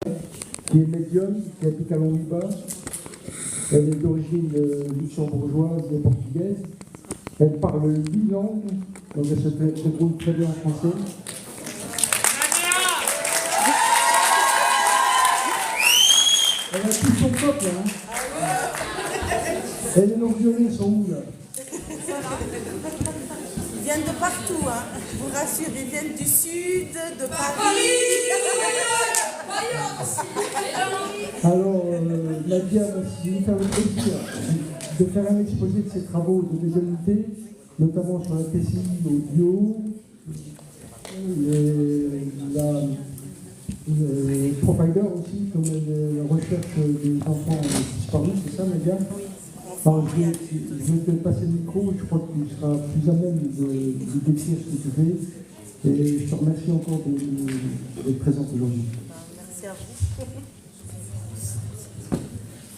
qui est médium, qui habite à Longibas. Elle est d'origine luxembourgeoise et portugaise. Elle parle 8 langues, donc elle se débrouille très bien en français. Elle a tout son peuple, hein. Et les langues violées sont où, là? Ils viennent de partout, hein. Je vous rassure, ils viennent du sud, de Paris. Alors, Nadia va nous faire le plaisir de faire un exposé de ses travaux de médiumnité, notamment sur la PCI audio, les providers aussi, comme la recherche des enfants disparus, c'est ça, Nadia? Alors, je vais te passer le micro, je crois que tu seras plus à même de décrire ce que tu fais. Et je te remercie encore d'être présente aujourd'hui. Merci à vous.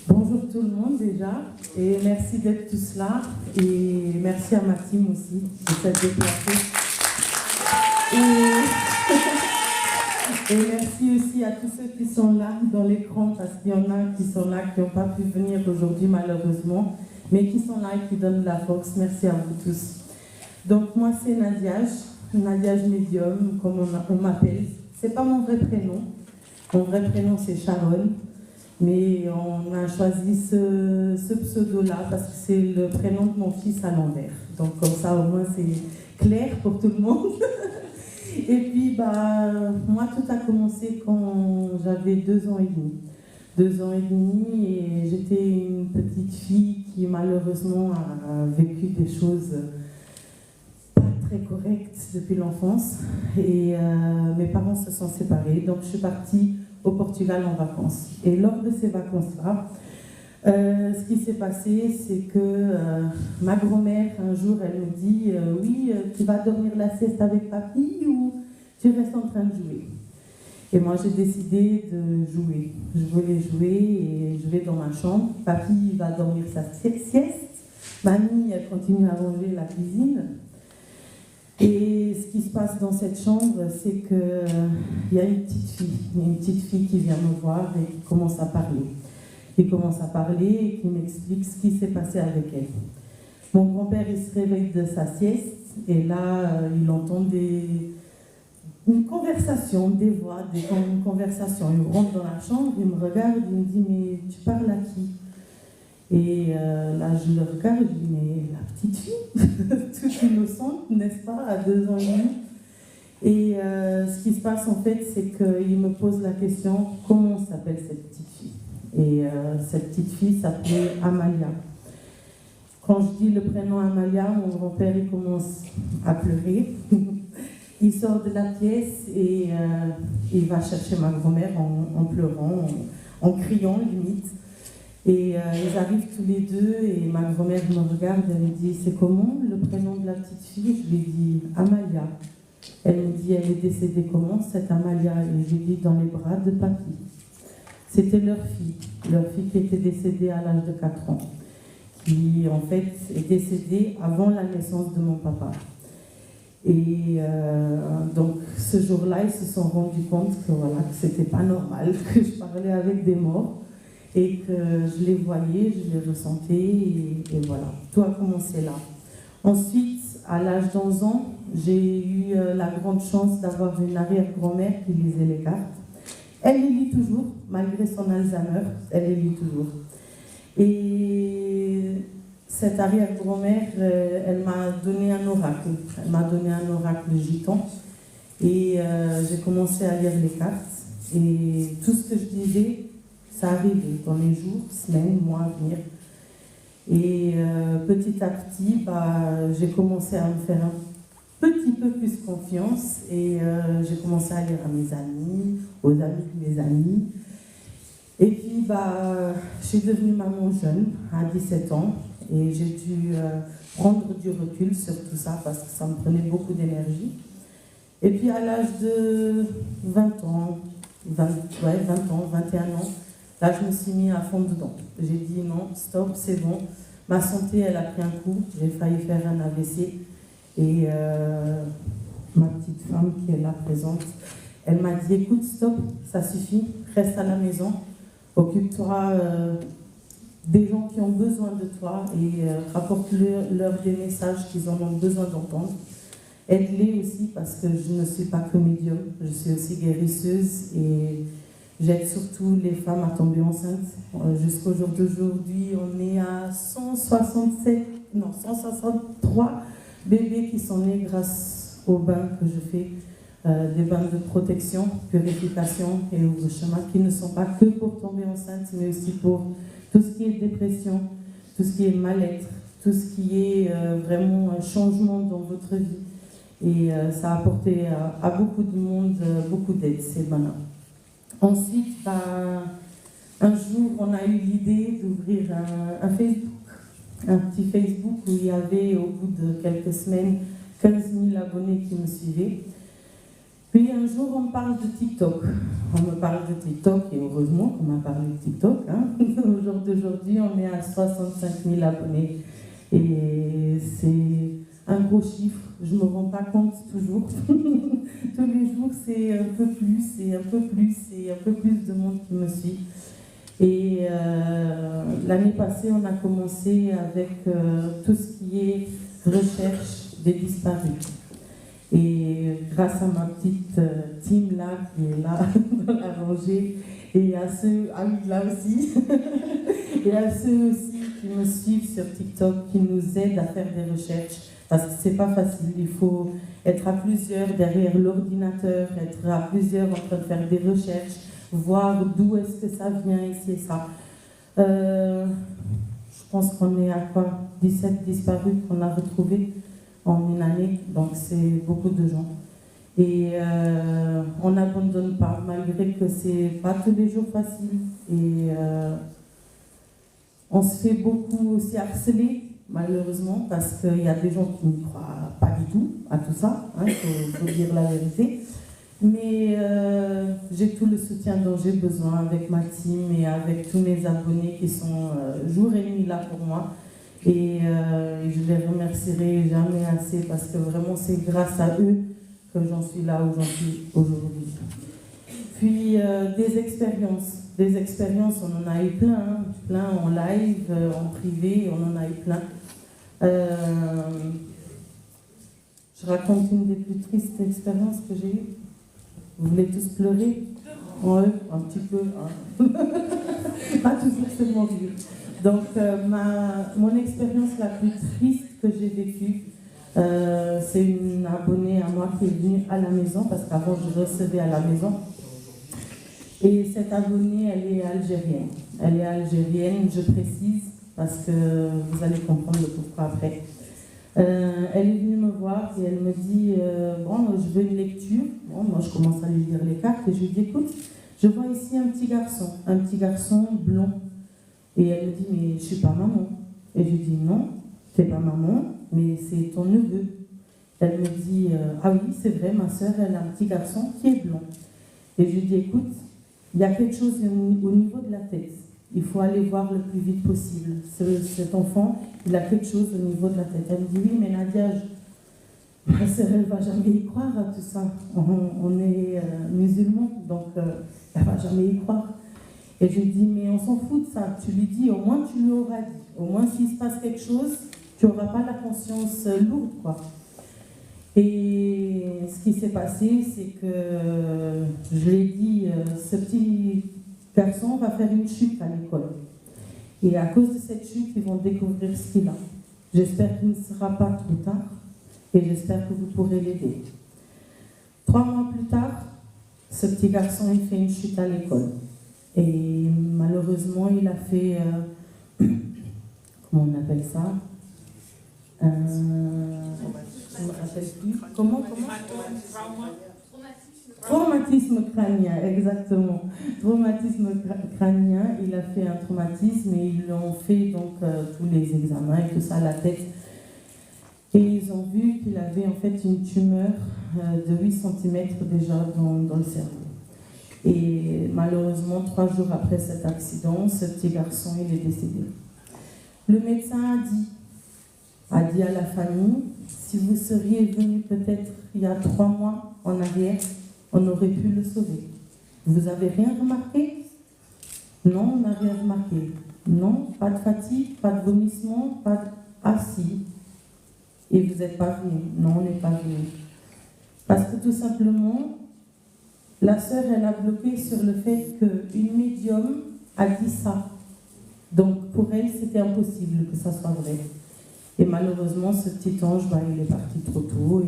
Bonjour tout le monde déjà, et merci d'être tous là, et merci à ma team aussi de s'être déplacée. Et merci aussi à tous ceux qui sont là dans l'écran, parce qu'il y en a qui sont là, qui n'ont pas pu venir aujourd'hui malheureusement, mais qui sont là et qui donnent de la force. Merci à vous tous. Donc moi c'est Nadiage Médium, comme on m'appelle. C'est pas mon vrai prénom. Mon vrai prénom c'est Sharon. Mais on a choisi ce pseudo-là parce que c'est le prénom de mon fils à l'envers. Donc comme ça au moins c'est clair pour tout le monde. Et puis moi tout a commencé quand j'avais 2 ans et demi. 2 ans et demi et j'étais une petite fille qui malheureusement a vécu des choses pas très correctes depuis l'enfance. Et mes parents se sont séparés, donc je suis partie au Portugal en vacances. Et lors de ces vacances-là, ce qui s'est passé, c'est que ma grand-mère, un jour, elle me dit « Oui, tu vas dormir la sieste avec papy ou tu restes en train de jouer ?» Et moi, j'ai décidé de jouer. Je voulais jouer et je vais dans ma chambre. Papy va dormir sa sieste. Mamie, elle continue à ranger la cuisine. Et ce qui se passe dans cette chambre, c'est qu'il y a une petite fille qui vient me voir et qui commence à parler. Qui commence à parler et qui m'explique ce qui s'est passé avec elle. Mon grand-père, il se réveille de sa sieste et là, il entend une conversation, des voix, une conversation. Il rentre dans la chambre, il me regarde, il me dit « Mais tu parles à qui ?» Et là, je le regarde, je dis, mais la petite fille, toute innocente, n'est-ce pas, à 2 ans et demi. Et ce qui se passe, en fait, c'est qu'il me pose la question, comment s'appelle cette petite fille? Et cette petite fille s'appelait Amalia. Quand je dis le prénom Amalia, mon grand-père, il commence à pleurer. Il sort de la pièce et il va chercher ma grand-mère en pleurant, en criant, limite. Et ils arrivent tous les deux et ma grand-mère me regarde, elle me dit « C'est comment le prénom de la petite fille ?» Je lui dis « Amalia ». Elle me dit « Elle est décédée comment cette Amalia ?» Et je lui dis « Dans les bras de papy ». C'était leur fille qui était décédée à l'âge de 4 ans, qui en fait est décédée avant la naissance de mon papa. Et donc ce jour-là, ils se sont rendus compte que voilà, que c'était pas normal, que je parlais avec des morts. Et que je les voyais, je les ressentais, et voilà, tout a commencé là. Ensuite, à l'âge d'11 ans, j'ai eu la grande chance d'avoir une arrière-grand-mère qui lisait les cartes. Elle les lit toujours, malgré son Alzheimer, elle les lit toujours. Et cette arrière-grand-mère, elle m'a donné un oracle. Elle m'a donné un oracle gitan. Et j'ai commencé à lire les cartes. Et tout ce que je disais, ça arrivait dans les jours, semaines, mois à venir. Et petit à petit, j'ai commencé à me faire un petit peu plus confiance et j'ai commencé à lire à mes amis, aux amis de mes amis. Et puis, je suis devenue maman jeune, à 17 ans, et j'ai dû prendre du recul sur tout ça parce que ça me prenait beaucoup d'énergie. Et puis, à l'âge de 20 ans, 21 ans, là, je me suis mis à fond dedans. J'ai dit non, stop, c'est bon. Ma santé, elle a pris un coup. J'ai failli faire un AVC. Et ma petite femme qui est là présente, elle m'a dit, écoute, stop, ça suffit, reste à la maison, occupe-toi des gens qui ont besoin de toi et rapporte-leur des messages qu'ils en ont besoin d'entendre. Aide-les aussi parce que je ne suis pas que médium, je suis aussi guérisseuse et j'aide surtout les femmes à tomber enceintes. Jusqu'au jour d'aujourd'hui, on est à 163 bébés qui sont nés grâce aux bains que je fais, des bains de protection, purification et ouvre chemin qui ne sont pas que pour tomber enceinte, mais aussi pour tout ce qui est dépression, tout ce qui est mal-être, tout ce qui est vraiment un changement dans votre vie. Et ça a apporté à beaucoup de monde beaucoup d'aide, ces bains-là. Ensuite, un jour, on a eu l'idée d'ouvrir un Facebook, un petit Facebook où il y avait, au bout de quelques semaines, 15 000 abonnés qui me suivaient. Puis un jour, on me parle de TikTok. On me parle de TikTok, et heureusement qu'on m'a parlé de TikTok. Hein. Au jour d'aujourd'hui, on est à 65 000 abonnés. Et c'est un gros chiffre, je ne me rends pas compte toujours. Tous les jours, c'est un peu plus, et un peu plus, et un peu plus de monde qui me suit. Et l'année passée, on a commencé avec tout ce qui est recherche des disparus. Et grâce à ma petite team là, qui est là dans la rangée, et à ceux, là aussi, et à ceux aussi qui me suivent sur TikTok, qui nous aident à faire des recherches, parce que c'est pas facile, il faut être à plusieurs derrière l'ordinateur, être à plusieurs en train de faire des recherches, voir d'où est-ce que ça vient, ici et ça. Je pense qu'on est à quoi 17 disparus qu'on a retrouvés en une année, donc c'est beaucoup de gens. Et on n'abandonne pas, malgré que c'est pas tous les jours facile. Et on se fait beaucoup aussi harceler, malheureusement, parce qu'il y a des gens qui ne croient pas du tout à tout ça, hein, faut dire la vérité. Mais j'ai tout le soutien dont j'ai besoin avec ma team et avec tous mes abonnés qui sont jour et nuit là pour moi. Et je les remercierai jamais assez parce que vraiment c'est grâce à eux que j'en suis là où j'en suis aujourd'hui. Puis des expériences, on en a eu plein, hein, plein en live, en privé, on en a eu plein. Je raconte une des plus tristes expériences que j'ai eues. Vous voulez tous pleurer? Ouais, un petit peu. Hein. Pas toujours seulement rire. Donc, mon expérience la plus triste que j'ai vécue, c'est une abonnée à moi qui est venue à la maison, parce qu'avant je recevais à la maison. Et cette abonnée, elle est algérienne. Elle est algérienne, je précise, parce que vous allez comprendre le pourquoi après. Elle est venue me voir et elle me dit bon, je veux une lecture. Bon, moi je commence à lui lire les cartes et je lui dis écoute, je vois ici un petit garçon blond. Et elle me dit mais je suis pas maman. Et je lui dis non, t'es pas maman, mais c'est ton neveu. Elle me dit ah oui, c'est vrai, ma soeur elle a un petit garçon qui est blond. Et je lui dis écoute, il y a quelque chose au niveau de la tête. Il faut aller voir le plus vite possible. Cet enfant, il a quelque chose au niveau de la tête. Elle me dit, oui, mais Nadia, ma sœur, elle ne va jamais y croire à tout ça. On est musulmans, donc elle ne va jamais y croire. Et je lui dis, mais on s'en fout de ça. Tu lui dis, au moins tu lui auras dit. Au moins, s'il se passe quelque chose, tu n'auras pas la conscience lourde, quoi. Et ce qui s'est passé, c'est que je lui ai dit, ce petit garçon va faire une chute à l'école. Et à cause de cette chute, ils vont découvrir ce qu'il a. J'espère qu'il ne sera pas trop tard et j'espère que vous pourrez l'aider. 3 mois plus tard, ce petit garçon, il fait une chute à l'école. Et malheureusement, il a fait... comment on appelle ça je ne me rappelle plus. Comment Traumatisme crânien, exactement. Traumatisme crânien, il a fait un traumatisme et ils lui ont fait donc tous les examens et tout ça à la tête. Et ils ont vu qu'il avait en fait une tumeur de 8 cm déjà dans le cerveau. Et malheureusement, 3 jours après cet accident, ce petit garçon, il est décédé. Le médecin a dit à la famille, si vous seriez venu peut-être il y a 3 mois en arrière, on aurait pu le sauver. Vous avez rien remarqué? Non, on n'a rien remarqué. Non, pas de fatigue, pas de vomissement, pas de... Ah si. Et vous n'êtes pas venu. Non, on n'est pas venu. Parce que tout simplement, la sœur, elle a bloqué sur le fait qu'une médium a dit ça. Donc pour elle, c'était impossible que ça soit vrai. Et malheureusement, ce petit ange, il est parti trop tôt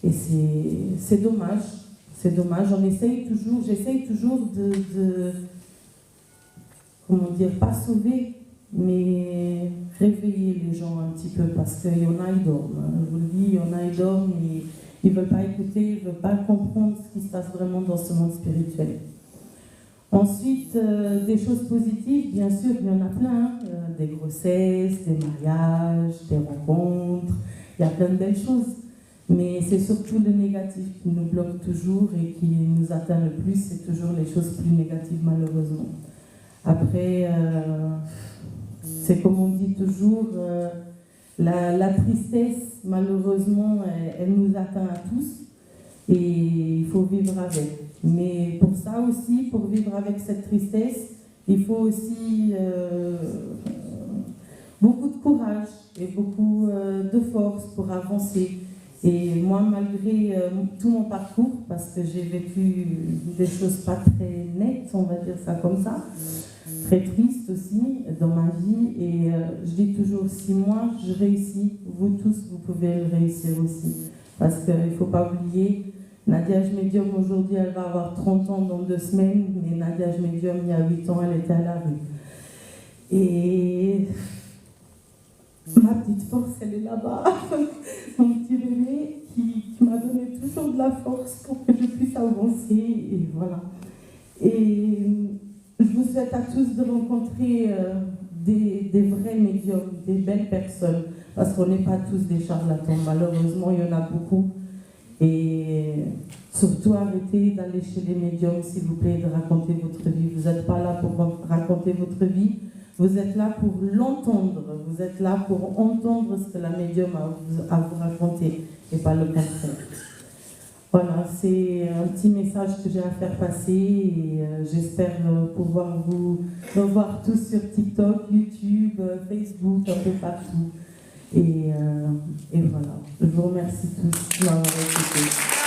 et c'est dommage. C'est dommage. J'essaye toujours de comment dire, pas sauver, mais réveiller les gens un petit peu, parce qu'il y en a, ils dorment. Je vous le dis, il y en a, ils dorment, et ils ne veulent pas écouter, ils ne veulent pas comprendre ce qui se passe vraiment dans ce monde spirituel. Ensuite, des choses positives, bien sûr, il y en a plein. Des grossesses, des mariages, des rencontres, il y a plein de belles choses. Mais c'est surtout le négatif qui nous bloque toujours et qui nous atteint le plus, c'est toujours les choses plus négatives, malheureusement. Après, c'est comme on dit toujours, la tristesse, malheureusement, elle nous atteint à tous et il faut vivre avec. Mais pour ça aussi, pour vivre avec cette tristesse, il faut aussi beaucoup de courage et beaucoup de force pour avancer. Et moi, malgré tout mon parcours, parce que j'ai vécu des choses pas très nettes, on va dire ça comme ça, très tristes aussi dans ma vie, et je dis toujours, si moi je réussis, vous tous, vous pouvez le réussir aussi. Parce qu'il ne faut pas oublier, Nadia Médium aujourd'hui, elle va avoir 30 ans dans 2 semaines, mais Nadia Médium, il y a 8 ans, elle était à la rue. Et ma petite force, elle est là-bas. Mon petit bébé qui m'a donné toujours de la force pour que je puisse avancer. Et voilà. Et je vous souhaite à tous de rencontrer des vrais médiums, des belles personnes. Parce qu'on n'est pas tous des charlatans. Malheureusement, il y en a beaucoup. Et surtout, arrêtez d'aller chez les médiums, s'il vous plaît, de raconter votre vie. Vous n'êtes pas là pour raconter votre vie. Vous êtes là pour l'entendre, vous êtes là pour entendre ce que la médium a à vous raconter et pas le contraire. Voilà, c'est un petit message que j'ai à faire passer et j'espère pouvoir vous revoir tous sur TikTok, YouTube, Facebook, un peu partout. Et voilà, je vous remercie tous de m'avoir écouté.